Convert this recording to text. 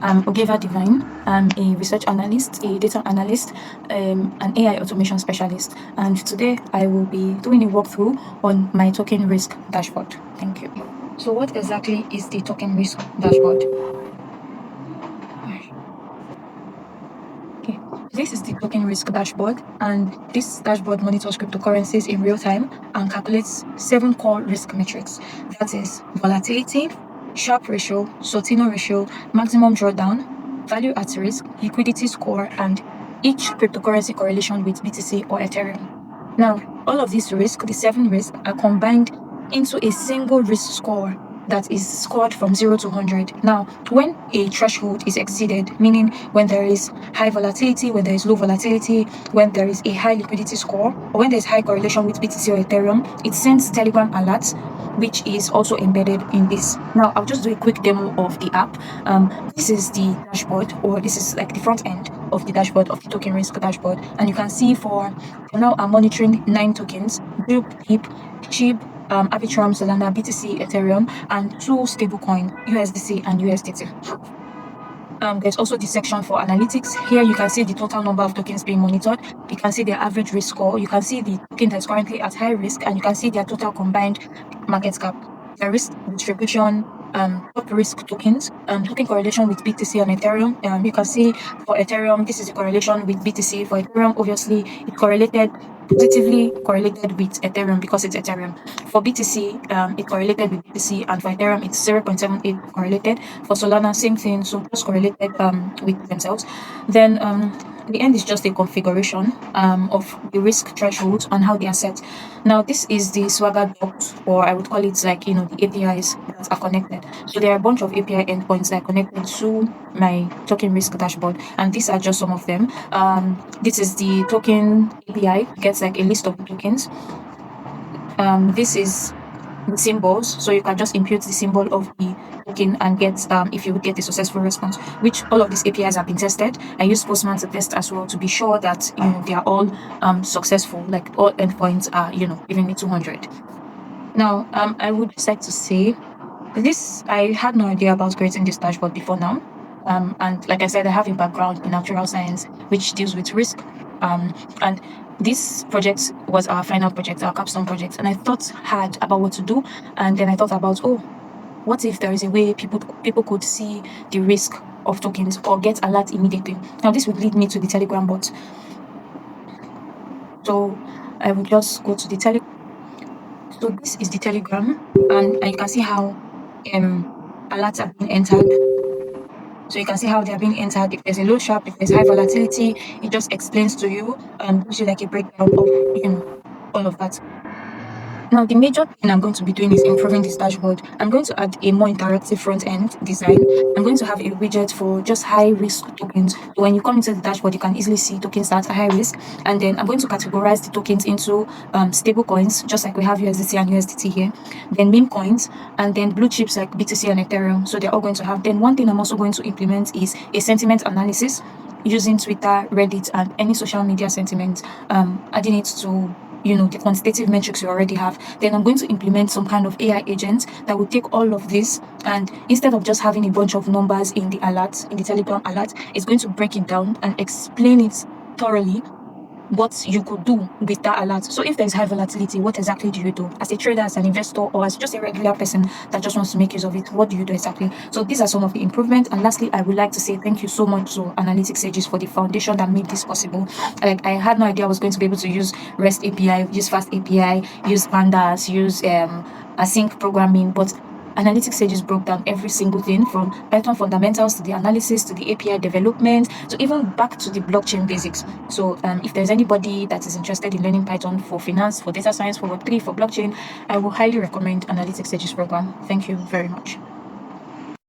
I'm Ogieva Divine. I'm a research analyst, a data analyst, an AI automation specialist. And today I will be doing a walkthrough on my token risk dashboard. Thank you. So what exactly is the token risk dashboard? Okay, this is the token risk dashboard, and this dashboard monitors cryptocurrencies in real time and calculates 7 core risk metrics. That is volatility, Sharpe ratio, Sortino ratio, maximum drawdown, value at risk, liquidity score, and each cryptocurrency correlation with BTC or Ethereum. Now, all of these risks, the 7 risks, are combined into a single risk score that is scored from 0 to 100. Now, when a threshold is exceeded, meaning when there is high volatility, when there is low volatility, when there is a high liquidity score, or when there's high correlation with BTC or Ethereum, it sends Telegram alerts, which is also embedded in this. Now, I'll just do a quick demo of the app. This is the dashboard, or this is like the front end of the dashboard of the token risk dashboard. And you can see for now, I'm monitoring 9 tokens: Dupe, HIP, SHIB, Arbitrum, Solana, BTC, Ethereum, and 2 stablecoin, USDC and USDT. There's also the section for analytics. Here you can see the total number of tokens being monitored. You can see their average risk score. You can see the token that's currently at high risk, and you can see their total combined market cap, their risk distribution, top risk tokens, token correlation with BTC and Ethereum. You can see for Ethereum, this is the correlation with BTC. For Ethereum, obviously, it positively correlated with Ethereum because it's Ethereum. For BTC, it correlated with BTC, and for Ethereum, it's 0.78 correlated. For Solana, same thing, so just correlated with themselves. Then the end is just a configuration of the risk thresholds and how they are set. Now, this is the Swagger docs, or I would call it like, the APIs that are connected. So there are a bunch of API endpoints that are connected to my token risk dashboard, and these are just some of them. This is the token API, it gets like a list of the tokens. This is the symbols, so you can just impute the symbol of the token and get if you would get a successful response, which all of these APIs have been tested. I use Postman to test as well to be sure that they are all successful, like all endpoints are giving me 200. Now I would just like to say this, I had no idea about creating this dashboard before now. And like I said, I have a background in natural science which deals with risk, and this project was our final project, our capstone project, and I thought hard about what to do. And then I thought about, what if there is a way people could see the risk of tokens or get alert immediately? Now this would lead me to the Telegram bot. So I would just go to the Telegram. So this is the Telegram, and you can see how alerts are being entered. So you can see how they are being entered. If there's a low sharp, if there's high volatility, it just explains to you, gives you like a breakdown of all of that. Now, the major thing I'm going to be doing is improving this dashboard. I'm going to add a more interactive front-end design. I'm going to have a widget for just high-risk tokens. So when you come into the dashboard, you can easily see tokens that are high risk. And then I'm going to categorize the tokens into stable coins, just like we have USDC and USDT here. Then meme coins, and then blue chips like BTC and Ethereum. So they're all going to have. Then one thing I'm also going to implement is a sentiment analysis using Twitter, Reddit, and any social media sentiment, adding it to the quantitative metrics you already have. Then I'm going to implement some kind of AI agent that will take all of this, and instead of just having a bunch of numbers in the alert, in the Telegram alert, it's going to break it down and explain it thoroughly what you could do with that alert. So if there's high volatility, what exactly do you do? As a trader, as an investor, or as just a regular person that just wants to make use of it, what do you do exactly? So these are some of the improvements. And lastly, I would like to say thank you so much to Analytic Sages for the foundation that made this possible. Like, I had no idea I was going to be able to use REST API, use Fast API, use Pandas, use async programming, but Analytic Sages broke down every single thing, from Python fundamentals to the analysis to the API development to even back to the blockchain basics. So if there's anybody that is interested in learning Python for finance, for data science, for Web3, for blockchain, I will highly recommend Analytic Sages program. Thank you very much.